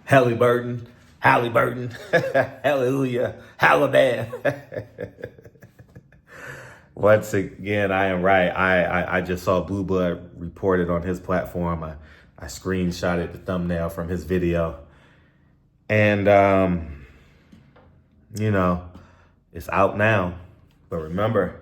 Halliburton, Halliburton, hallelujah, Halliban. Once again, I am right. I just saw Blue Blood reported on his platform. I screenshotted the thumbnail from his video. And, it's out now. But remember,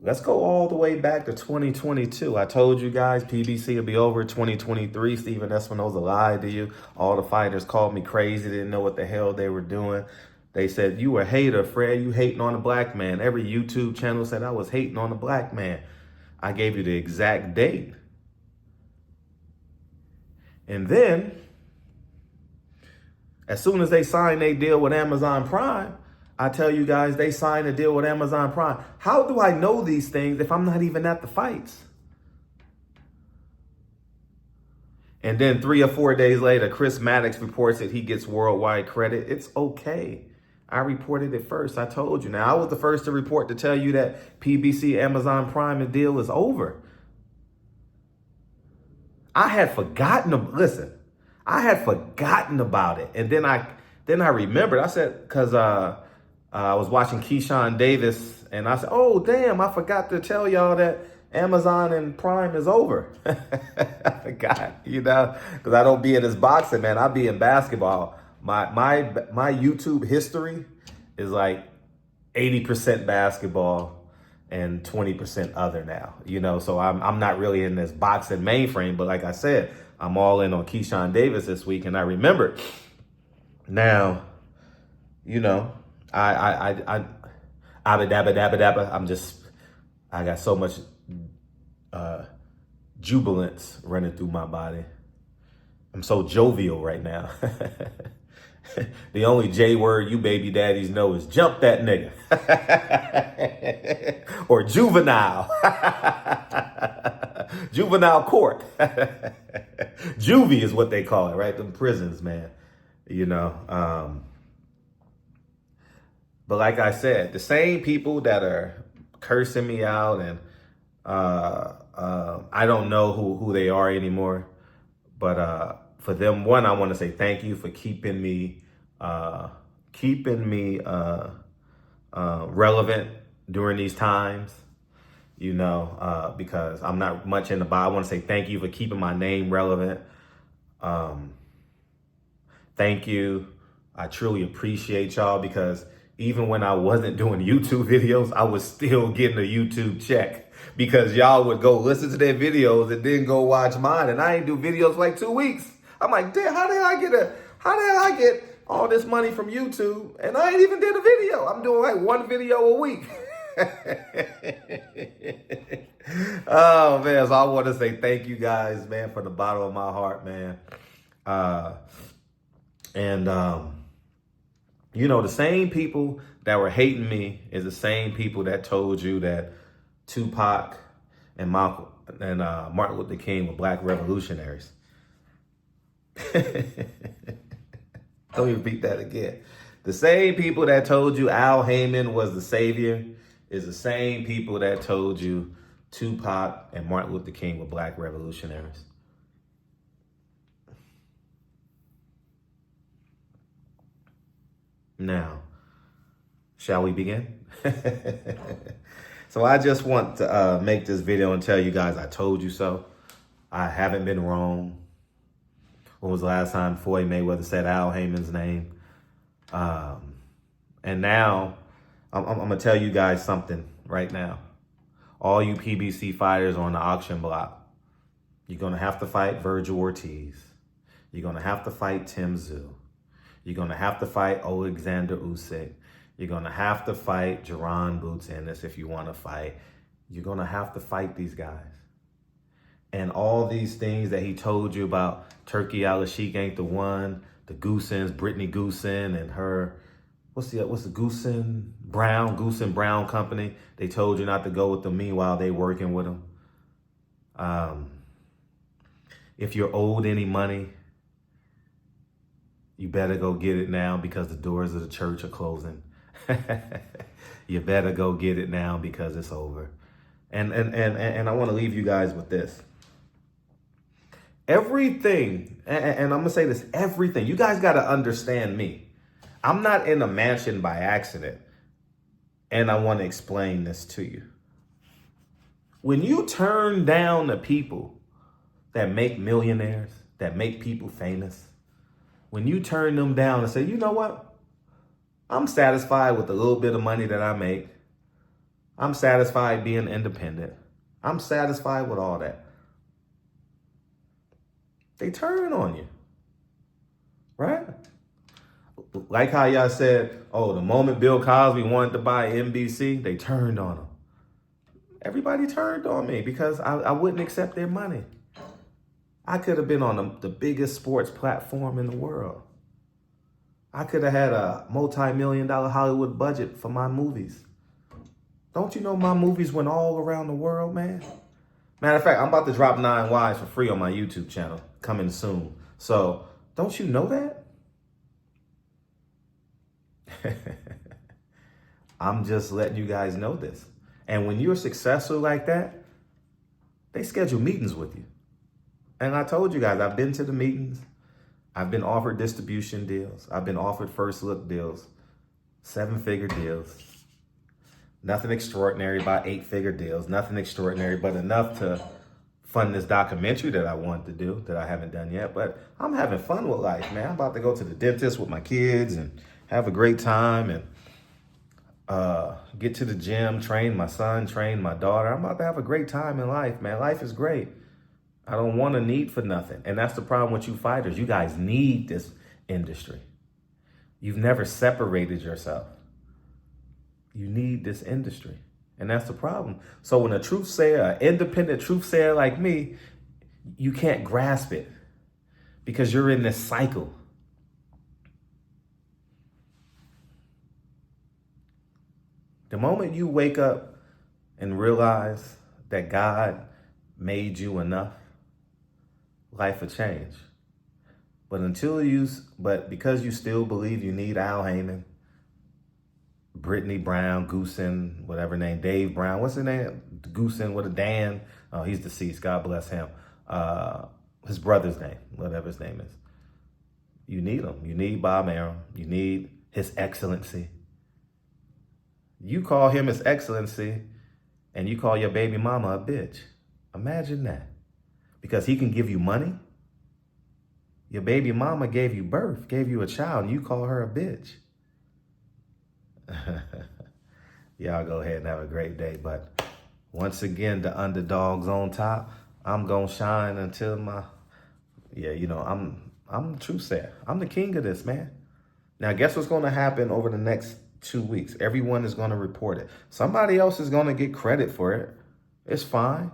let's go all the way back to 2022. I told you guys PBC will be over 2023. Steven Espinoza lied to you. All the fighters called me crazy. Didn't know what the hell they were doing. They said, you a hater, Fred. You hating on a black man. Every YouTube channel said I was hating on a black man. I gave you the exact date. And then, as soon as they signed their deal with Amazon Prime, I tell you guys, they signed a deal with Amazon Prime. How do I know these things if I'm not even at the fights? And then 3 or 4 days later, Chris Maddox reports that he gets worldwide credit. It's okay. I reported it first. I told you. Now, I was the first to report to tell you that PBC Amazon Prime deal is over. I had forgotten about it. And then I remembered. I said, because I was watching Keyshawn Davis, and I said, oh, damn, I forgot to tell y'all that Amazon and Prime is over. I forgot, because I don't be in this boxing, man. I be in basketball. My YouTube history is like 80% basketball and 20% other now, so I'm not really in this boxing mainframe. But like I said, I'm all in on Keyshawn Davis this week, and I remembered. Now, I got so much jubilance running through my body. I'm so jovial right now. The only J word you baby daddies know is jump that nigga. Or juvenile. Juvenile court. Juvie is what they call it, right? Them prisons, man. But like I said, the same people that are cursing me out, and I don't know who they are anymore. But for them, one, I want to say thank you for keeping me relevant during these times. Because I'm not much in the Bible. I want to say thank you for keeping my name relevant. Thank you. I truly appreciate y'all, because even when I wasn't doing YouTube videos, I was still getting a YouTube check, because y'all would go listen to their videos and then go watch mine. And I ain't do videos for like 2 weeks. I'm like, damn, how the hell I get all this money from YouTube? And I ain't even did a video. I'm doing like 1 video a week. Oh, man. So I want to say thank you guys, man, from the bottom of my heart, man. The same people that were hating me is the same people that told you that Tupac and Martin Luther King were black revolutionaries. Let me repeat that again. The same people that told you Al Haymon was the savior is the same people that told you Tupac and Martin Luther King were black revolutionaries. Now, shall we begin? So I just want to make this video and tell you guys I told you so. I haven't been wrong. When was the last time Floyd Mayweather said Al Haymon's name? And now I'm going to tell you guys something right now. All you PBC fighters on the auction block, you're going to have to fight Virgil Ortiz. You're going to have to fight Tim Tszyu. You're going to have to fight Alexander Usyk. You're going to have to fight Jaron Boots Ennis if you want to fight. You're going to have to fight these guys. And all these things that he told you about Turkey Al-Sheikh ain't the one, the Goosens, Brittany Goosen and her, what's the Goosen Brown company? They told you not to go with them. Meanwhile, they working with them. If you're owed any money, you better go get it now, because the doors of the church are closing. You better go get it now, because it's over. And I want to leave you guys with this. Everything, and I'm going to say this, everything. You guys got to understand me. I'm not in a mansion by accident. And I want to explain this to you. When you turn down the people that make millionaires, that make people famous, when you turn them down and say, you know what? I'm satisfied with the little bit of money that I make. I'm satisfied being independent. I'm satisfied with all that. They turn on you, right? Like how y'all said, oh, the moment Bill Cosby wanted to buy NBC, they turned on him. Everybody turned on me because I wouldn't accept their money. I could have been on the biggest sports platform in the world. I could have had a multi-million-dollar Hollywood budget for my movies. Don't you know my movies went all around the world, man? Matter of fact, I'm about to drop 9 Wives for free on my YouTube channel, coming soon. So, don't you know that? I'm just letting you guys know this. And when you're successful like that, they schedule meetings with you. And I told you guys, I've been to the meetings. I've been offered distribution deals. I've been offered first look deals, 7-figure deals. Nothing extraordinary about 8-figure deals. Nothing extraordinary, but enough to fund this documentary that I wanted to do that I haven't done yet. But I'm having fun with life, man. I'm about to go to the dentist with my kids and have a great time and get to the gym, train my son, train my daughter. I'm about to have a great time in life, man. Life is great. I don't want to need for nothing. And that's the problem with you fighters. You guys need this industry. You've never separated yourself. You need this industry. And that's the problem. So when a truth sayer, an independent truth sayer like me, you can't grasp it because you're in this cycle. The moment you wake up and realize that God made you enough, life will change. But because you still believe you need Al Haymon, Brittany Brown, Goosen, whatever name, Dave Brown, what's his name? Goosen with a Dan. Oh, he's deceased. God bless him. His brother's name, whatever his name is. You need him. You need Bob Arum. You need His Excellency. You call him His Excellency and you call your baby mama a bitch. Imagine that. Because he can give you money. Your baby mama gave you birth, gave you a child, and you call her a bitch. Y'all go ahead and have a great day. But once again, the underdog's on top. I'm going to shine until I'm the truth sayer. I'm the king of this, man. Now, guess what's going to happen over the next 2 weeks? Everyone is going to report it. Somebody else is going to get credit for it. It's fine.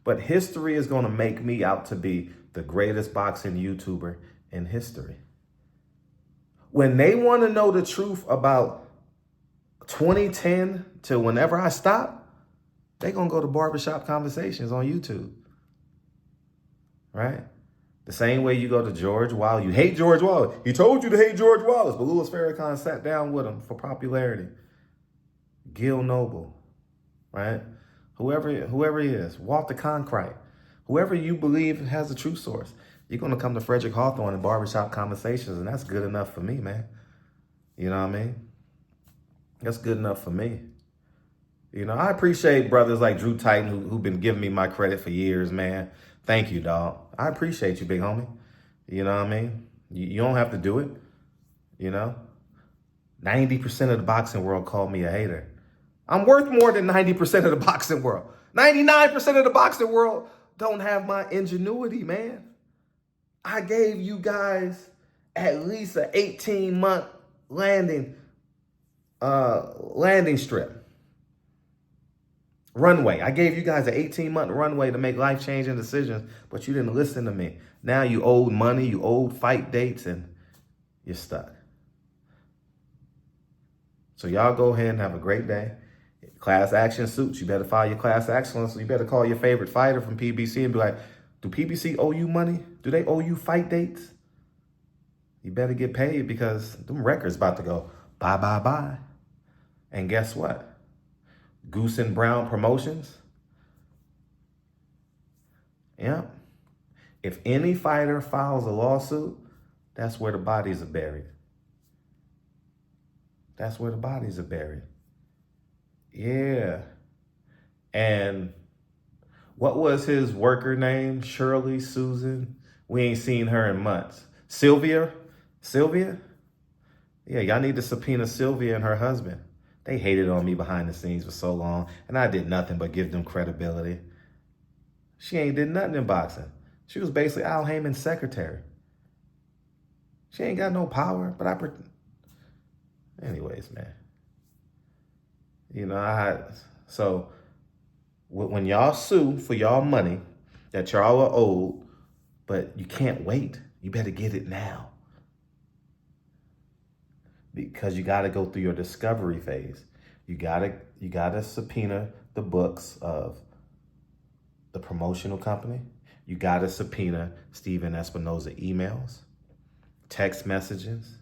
But history is going to make me out to be the greatest boxing YouTuber in history. When they want to know the truth about 2010 to whenever I stop, they're going to go to Barbershop Conversations on YouTube. Right? The same way you go to George Wallace. You hate George Wallace. He told you to hate George Wallace, but Louis Farrakhan sat down with him for popularity. Gil Noble, right? Whoever he is, Walter Cronkite, whoever you believe has the true source, you're going to come to Frederick Hawthorne and Barbershop Conversations, and that's good enough for me, man. You know what I mean? That's good enough for me. You know, I appreciate brothers like Drew Titan who've been giving me my credit for years, man. Thank you, dog. I appreciate you, big homie. You know what I mean? You don't have to do it, you know? 90% of the boxing world called me a hater. I'm worth more than 90% of the boxing world. 99% of the boxing world don't have my ingenuity, man. I gave you guys at least an 18-month landing strip. Runway. I gave you guys an 18-month runway to make life-changing decisions, but you didn't listen to me. Now you owed money, you owed fight dates, and you're stuck. So y'all go ahead and have a great day. Class action suits. You better file your class action. So you better call your favorite fighter from PBC and be like, do PBC owe you money? Do they owe you fight dates? You better get paid because them records about to go bye, bye, bye. And guess what? Goose and Brown Promotions. Yeah. If any fighter files a lawsuit, that's where the bodies are buried. That's where the bodies are buried. Yeah. And what was his worker name? Shirley, Susan? We ain't seen her in months. Sylvia? Sylvia? Yeah, y'all need to subpoena Sylvia and her husband. They hated on me behind the scenes for so long, and I did nothing but give them credibility. She ain't did nothing in boxing. She was basically Al Haymon's secretary. She ain't got no power, but anyways, man. You know, so when y'all sue for y'all money that y'all are owed, but you can't wait, you better get it now. Because you got to go through your discovery phase. You gotta subpoena the books of the promotional company. You got to subpoena Steven Espinoza emails, text messages.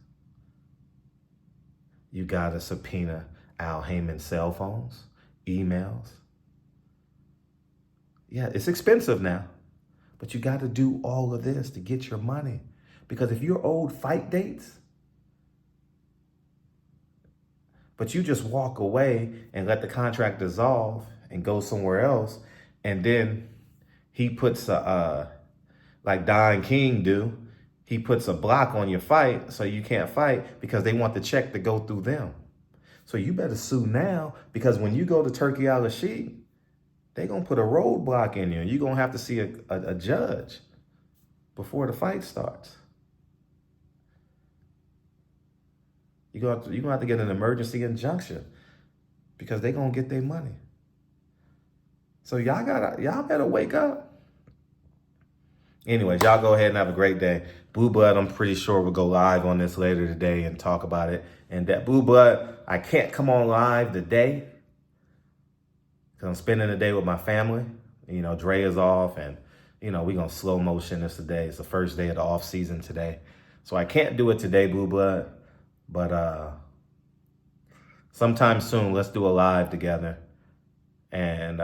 You got to subpoena Al Haymon's cell phones, emails. Yeah, it's expensive now, but you got to do all of this to get your money. Because if you're owed fight dates, but you just walk away and let the contract dissolve and go somewhere else, and then he puts like Don King do, he puts a block on your fight so you can't fight because they want the check to go through them. So you better sue now, because when you go to Turkey al-Sheikh, they're going to put a roadblock in you. You're going to have to see a judge before the fight starts. You're going to have to get an emergency injunction because they're going to get their money. So y'all better wake up. Anyways, y'all go ahead and have a great day. Blue Blood, I'm pretty sure we'll go live on this later today and talk about it. And that Blue Blood, I can't come on live today because I'm spending the day with my family. You know, Dre is off, and, you know, we're going to slow motion this today. It's the first day of the off season today. So I can't do it today, Blue Blood. But sometime soon, let's do a live together. And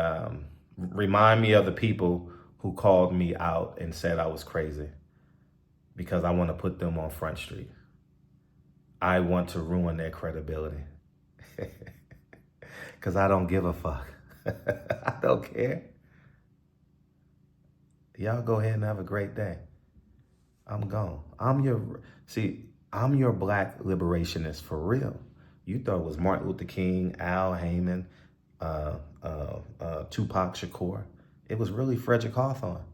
remind me of the people who called me out and said I was crazy, because I want to put them on Front Street. I want to ruin their credibility because I don't give a fuck. I don't care. Y'all go ahead and have a great day. I'm gone. I'm your black liberationist for real. You thought it was Martin Luther King, Al Hayman, Tupac Shakur. It was really Frederick Hawthorne.